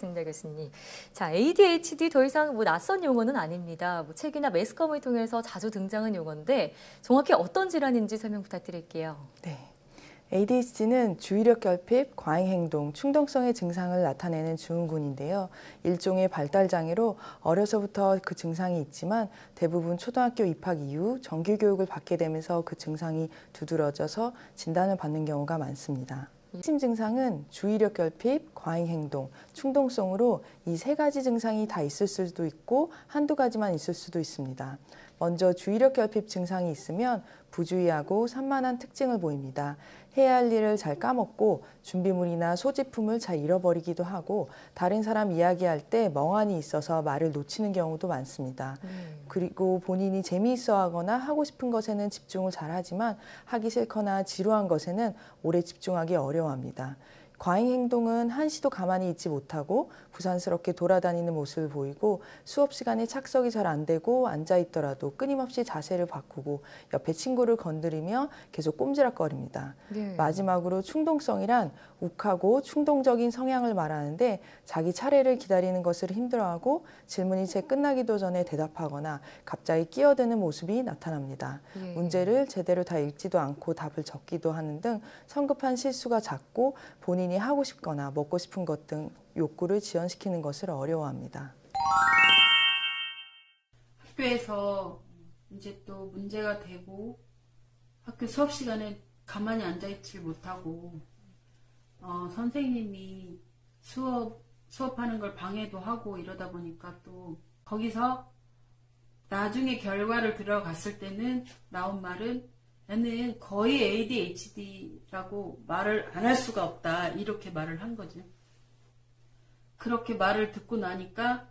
반갑습니다, 교수님. 자, ADHD 더 이상 낯선 용어는 아닙니다. 책이나 매스컴을 통해서 자주 등장한 용어인데 정확히 어떤 질환인지 설명 부탁드릴게요. 네. ADHD는 주의력 결핍, 과잉행동, 충동성의 증상을 나타내는 증후군인데요. 일종의 발달장애로 어려서부터 그 증상이 있지만 대부분 초등학교 입학 이후 정규교육을 받게 되면서 그 증상이 두드러져서 진단을 받는 경우가 많습니다. 핵심 증상은 주의력 결핍, 과잉행동, 충동성으로 이 세 가지 증상이 다 있을 수도 있고 한두 가지만 있을 수도 있습니다. 먼저 주의력 결핍 증상이 있으면 부주의하고 산만한 특징을 보입니다. 해야 할 일을 잘 까먹고 준비물이나 소지품을 잘 잃어버리기도 하고 다른 사람 이야기할 때 멍하니 있어서 말을 놓치는 경우도 많습니다. 그리고 본인이 재미있어 하거나 하고 싶은 것에는 집중을 잘 하지만 하기 싫거나 지루한 것에는 오래 집중하기 어려워합니다. 과잉 행동은 한시도 가만히 있지 못하고 부산스럽게 돌아다니는 모습을 보이고 수업 시간에 착석이 잘 안 되고 앉아 있더라도 끊임없이 자세를 바꾸고 옆에 친구를 건드리며 계속 꼼지락거립니다. 네. 마지막으로 충동성이란 욱하고 충동적인 성향을 말하는데 자기 차례를 기다리는 것을 힘들어하고 질문이 채 끝나기도 전에 대답하거나 갑자기 끼어드는 모습이 나타납니다. 네. 문제를 제대로 다 읽지도 않고 답을 적기도 하는 등 성급한 실수가 잦고 본인이 하고 싶거나 먹고 싶은 것 등 욕구를 지연시키는 것을 어려워합니다. 학교에서 이제 또 문제가 되고 학교 수업 시간에 가만히 앉아있질 못하고 선생님이 수업하는 걸 방해도 하고 이러다 보니까 또 거기서 나중에 결과를 들어갔을 때는 나온 말은 얘는 거의 ADHD라고 말을 안 할 수가 없다 이렇게 말을 한 거죠. 그렇게 말을 듣고 나니까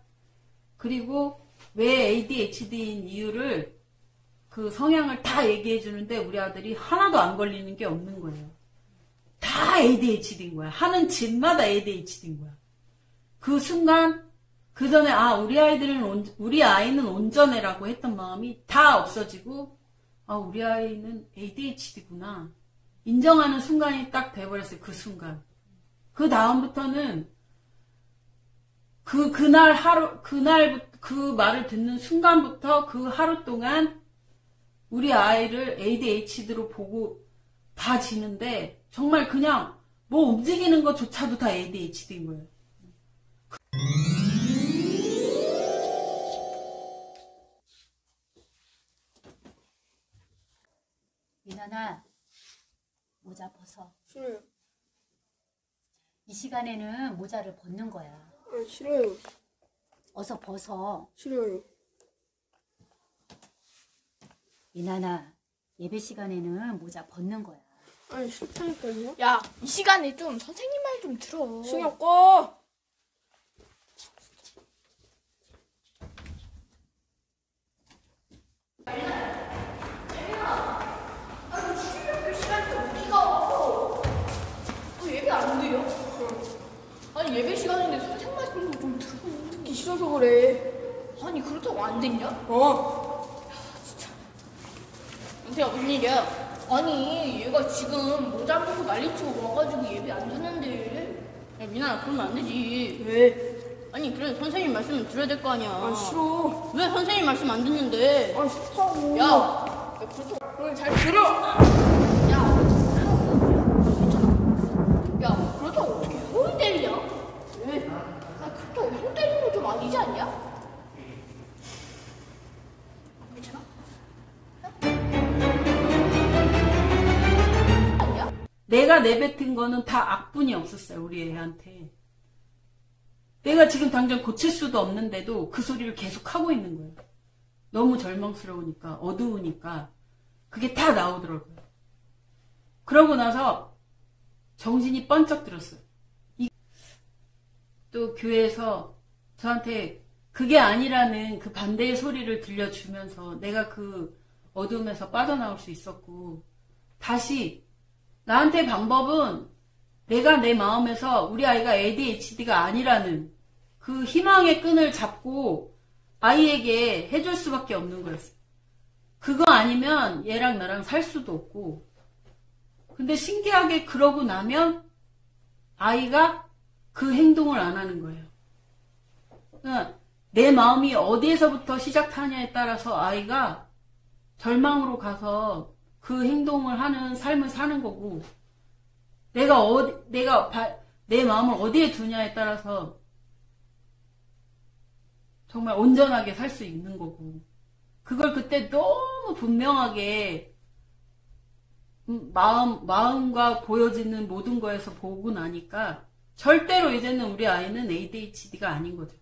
그리고 왜 ADHD인 이유를 그 성향을 다 얘기해 주는데 우리 아들이 하나도 안 걸리는 게 없는 거예요. 다 ADHD인 거야. 하는 집마다 ADHD인 거야. 그 순간 그 전에 우리 아이는 온전해라고 했던 마음이 다 없어지고 우리 아이는 ADHD구나 인정하는 순간이 딱 돼버렸어요. 그 순간. 그 다음부터는 그날부터 그 말을 듣는 순간부터 그 하루 동안 우리 아이를 ADHD로 보고 봐지는데 정말 그냥 뭐 움직이는 것조차도 다 ADHD인 거예요. 민아나 모자 벗어. 싫어요. 이 시간에는 모자를 벗는 거야. 싫어요. 어서 벗어. 싫어요. 민아나 예배 시간에는 모자 벗는 거야. 싫다니까요. 야, 이 시간에 좀 선생님 말 좀 들어. 신경 꺼. 예배 안 돼요? 아니 예배 시간인데 선생님 말씀 좀 들어. 듣기 싫어서 그래. 아니 그렇다고 안 됐냐? 진짜. 은태야 무슨 일이야? 아니 얘가 지금 모자 안 벗고 난리치고 와가지고 예배 안 듣는데. 야 민아 그러면 안 되지. 왜? 아니 그래 선생님 말씀은 들어야 될 거 아니야. 싫어. 왜 선생님 말씀 안 듣는데? 싫다고. 야 그렇다고. 그럼 잘 들어. 야 그렇다고 어떻게 형이 때리냐? 왜? 그렇다고 형 때리는 거 좀 아니지 않냐? 괜찮아? 내가 내뱉은 거는 다 악분이 없었어요. 우리 애한테. 내가 지금 당장 고칠 수도 없는데도 그 소리를 계속 하고 있는 거예요. 너무 절망스러우니까 어두우니까 그게 다 나오더라고요. 그러고 나서 정신이 번쩍 들었어요. 또 교회에서 저한테 그게 아니라는 그 반대의 소리를 들려주면서 내가 그 어둠에서 빠져나올 수 있었고 다시 나한테 방법은 내가 내 마음에서 우리 아이가 ADHD가 아니라는 그 희망의 끈을 잡고 아이에게 해줄 수밖에 없는 거였어요. 그거 아니면 얘랑 나랑 살 수도 없고 근데 신기하게 그러고 나면 아이가 그 행동을 안 하는 거예요. 내 마음이 어디에서부터 시작하냐에 따라서 아이가 절망으로 가서 그 행동을 하는 삶을 사는 거고, 내 마음을 어디에 두냐에 따라서 정말 온전하게 살 수 있는 거고, 그걸 그때 너무 분명하게 마음과 보여지는 모든 거에서 보고 나니까 절대로 이제는 우리 아이는 ADHD가 아닌 거죠.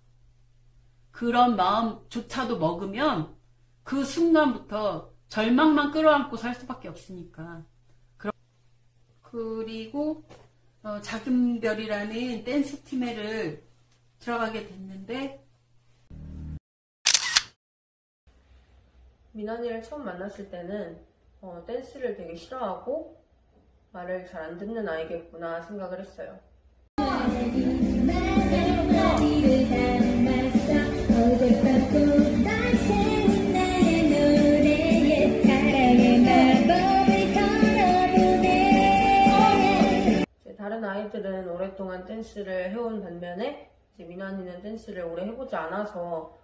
그런 마음조차도 먹으면 그 순간부터 절망만 끌어안고 살 수밖에 없으니까. 그리고 작은 별이라는 댄스 팀에를 들어가게 됐는데, 민환이를 처음 만났을 때는 댄스를 되게 싫어하고 말을 잘 안 듣는 아이겠구나 생각을 했어요. 다른 아이들은 오랫동안 댄스를 해온 반면에 이제 민환이는 댄스를 오래 해보지 않아서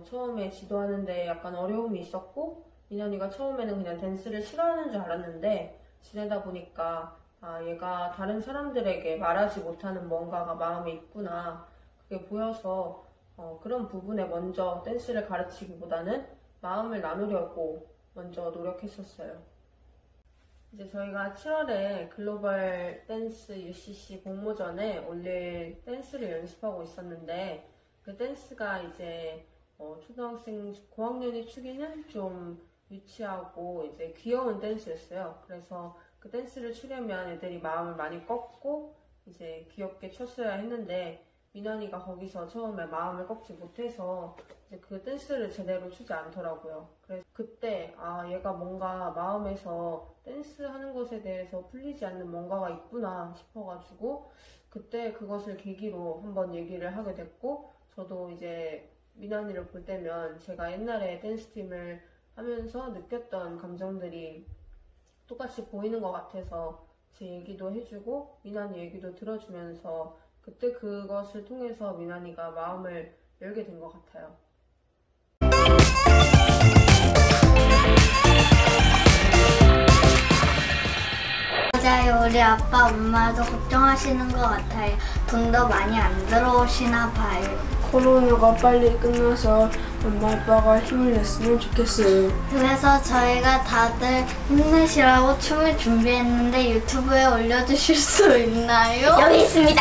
처음에 지도하는데 약간 어려움이 있었고, 민환이가 처음에는 그냥 댄스를 싫어하는 줄 알았는데 지내다 보니까 얘가 다른 사람들에게 말하지 못하는 뭔가가 마음에 있구나, 그게 보여서 그런 부분에 먼저 댄스를 가르치기보다는 마음을 나누려고 먼저 노력했었어요. 이제 저희가 7월에 글로벌 댄스 UCC 공모전에 올릴 댄스를 연습하고 있었는데, 그 댄스가 이제 초등학생 고학년이 추기는 좀 유치하고 이제 귀여운 댄스였어요. 그래서 그 댄스를 추려면 애들이 마음을 많이 꺾고 이제 귀엽게 췄어야 했는데, 민환이가 거기서 처음에 마음을 꺾지 못해서 이제 그 댄스를 제대로 추지 않더라고요. 그래서 그때 얘가 뭔가 마음에서 댄스 하는 것에 대해서 풀리지 않는 뭔가가 있구나 싶어가지고 그때 그것을 계기로 한번 얘기를 하게 됐고, 저도 이제 민환이를 볼 때면 제가 옛날에 댄스팀을 하면서 느꼈던 감정들이 똑같이 보이는 것 같아서 제 얘기도 해주고 민환이 얘기도 들어주면서 그때 그것을 통해서 민환이가 마음을 열게 된 것 같아요. 맞아요. 우리 아빠 엄마도 걱정하시는 것 같아요. 돈도 많이 안 들어오시나 봐요. 코로나가 빨리 끝나서 엄마 아빠가 힘을 냈으면 좋겠어요. 그래서 저희가 다들 힘내시라고 춤을 준비했는데 유튜브에 올려주실 수 있나요? 여기 있습니다.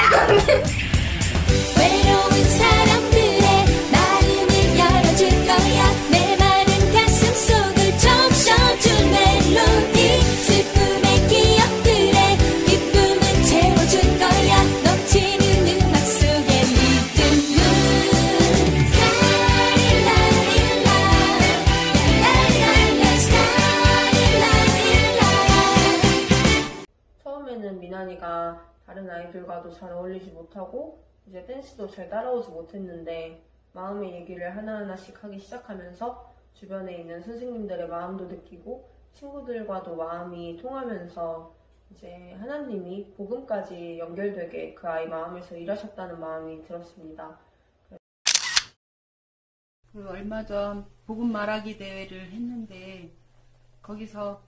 외로운 사람들의 마음을 열어줄 거야. 내 마른 가슴 속을 적셔준 멜로디. 슬픔의 기억들에 기쁨을 채워줄 거야. 넘치는 음악 속에 리듬을 스타일라일라 랄랄랄라 스타일라일라. 처음에는 민환이가 다른 아이들과도 잘 어울리지 못하고 이제 댄스도 잘 따라오지 못했는데, 마음의 얘기를 하나하나씩 하기 시작하면서 주변에 있는 선생님들의 마음도 느끼고 친구들과도 마음이 통하면서 이제 하나님이 복음까지 연결되게 그 아이 마음에서 일하셨다는 마음이 들었습니다. 그 얼마 전 복음 말하기 대회를 했는데, 거기서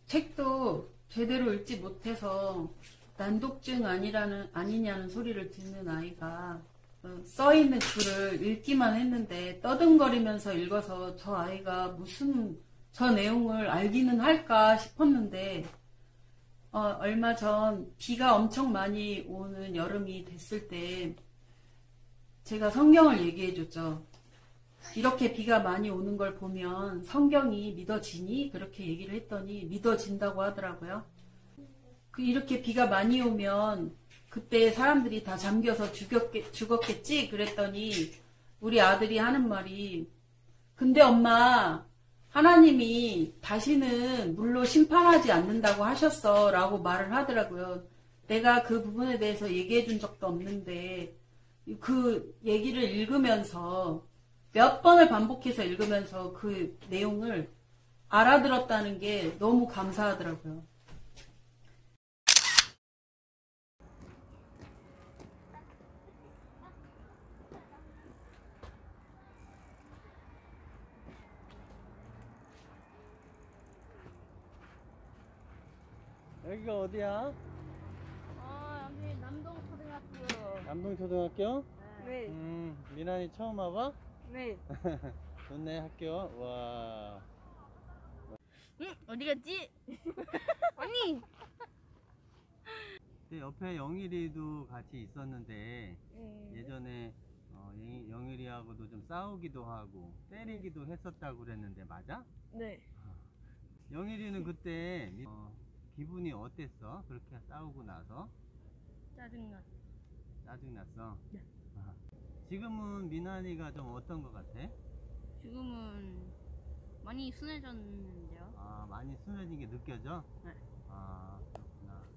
책도 제대로 읽지 못해서 난독증 아니냐는 소리를 듣는 아이가 써있는 글을 읽기만 했는데 떠듬거리면서 읽어서 저 아이가 무슨 저 내용을 알기는 할까 싶었는데, 얼마 전 비가 엄청 많이 오는 여름이 됐을 때 제가 성경을 얘기해 줬죠. 이렇게 비가 많이 오는 걸 보면 성경이 믿어지니? 그렇게 얘기를 했더니 믿어진다고 하더라고요. 이렇게 비가 많이 오면 그때 사람들이 다 잠겨서 죽었겠지? 그랬더니 우리 아들이 하는 말이, 근데 엄마, 하나님이 다시는 물로 심판하지 않는다고 하셨어 라고 말을 하더라고요. 내가 그 부분에 대해서 얘기해 준 적도 없는데 그 얘기를 읽으면서 몇 번을 반복해서 읽으면서 그 내용을 알아들었다는 게 너무 감사하더라고요. 여기가 어디야? 여기 남동초등학교. 남동초등학교? 네. 미란이 처음 와봐? 네. 좋네 학교. 와. 응? 어디 갔지? 아니. 옆에 영일이도 같이 있었는데 예전에 영일이하고도 좀 싸우기도 하고 때리기도 했었다고 그랬는데 맞아? 네. 영일이는 그때 기분이 어땠어? 그렇게 싸우고 나서? 짜증났어? 네. 지금은 미나니가 좀 어떤 것 같아? 지금은 많이 순해졌는데요. 아, 많이 순해진 게 느껴져? 네. 아, 그렇구나.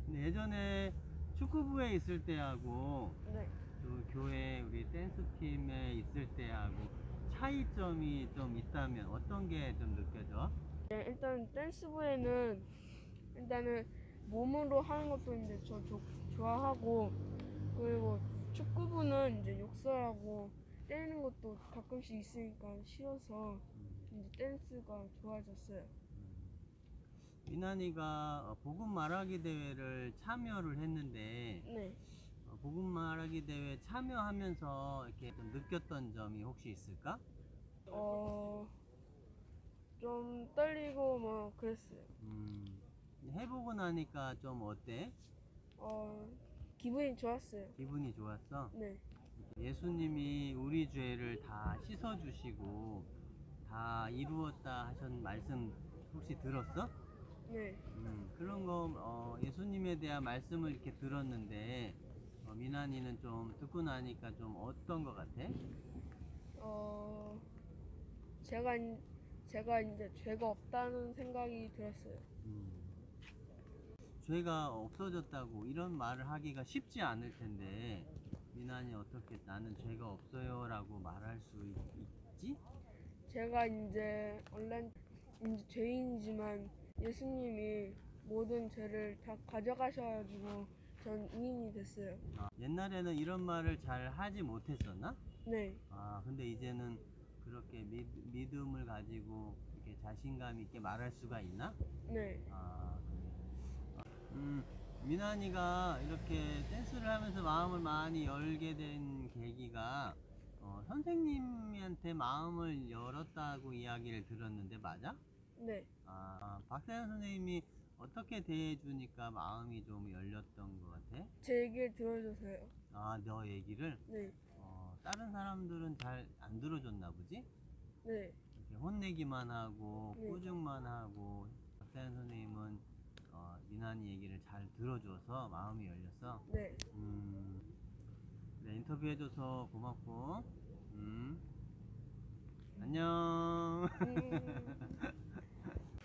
근데 예전에 축구부에 있을 때하고 네. 또 교회 우리 댄스 팀에 있을 때하고 차이점이 좀 있다면 어떤 게 좀 느껴져? 네, 일단 댄스부에는 일단은 몸으로 하는 것도 이제 저 좋아하고, 그리고 축구부는 이제 욕설하고 때리는 것도 가끔씩 있으니까 싫어서 이제 댄스가 좋아졌어요. 미나니가 복음 말하기 대회를 참여를 했는데 네. 복음 말하기 대회 참여하면서 이렇게 좀 느꼈던 점이 혹시 있을까? 좀 떨리고 뭐 그랬어요. 해보고 나니까 좀 어때? 기분이 좋았어요. 기분이 좋았어? 네. 예수님이 우리 죄를 다 씻어주시고 다 이루었다 하신 말씀 혹시 들었어? 네. 그런 거 예수님에 대한 말씀을 이렇게 들었는데 미나니는 좀 듣고 나니까 좀 어떤 거 같아? 제가 이제 죄가 없다는 생각이 들었어요. 죄가 없어졌다고 이런 말을 하기가 쉽지 않을 텐데 미나니 어떻게 나는 죄가 없어요 라고 말할 수 있지? 제가 이제 원래 이제 죄인이지만 예수님이 모든 죄를 다 가져가셔가지고 전 의인이 됐어요. 옛날에는 이런 말을 잘 하지 못했었나? 네. 근데 이제는 그렇게 믿음을 가지고 이렇게 자신감 있게 말할 수가 있나? 네. 미나니가 이렇게 댄스를 하면서 마음을 많이 열게 된 계기가 선생님한테 마음을 열었다고 이야기를 들었는데 맞아? 네. 박사연 선생님이 어떻게 대해주니까 마음이 좀 열렸던 것 같아? 제 얘기를 들어줘서요. 너 얘기를? 네. 다른 사람들은 잘 안 들어줬나 보지? 네. 이렇게 혼내기만 하고 네. 꾸중만 하고 박사연 선생님은 미나니 얘기를 잘 들어줘서 마음이 열렸어? 네. 그래, 인터뷰 해줘서 고맙고 안녕.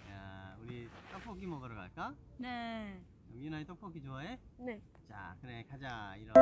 야, 우리 떡볶이 먹으러 갈까? 네. 미나니 떡볶이 좋아해? 네. 자, 그래 가자. 이런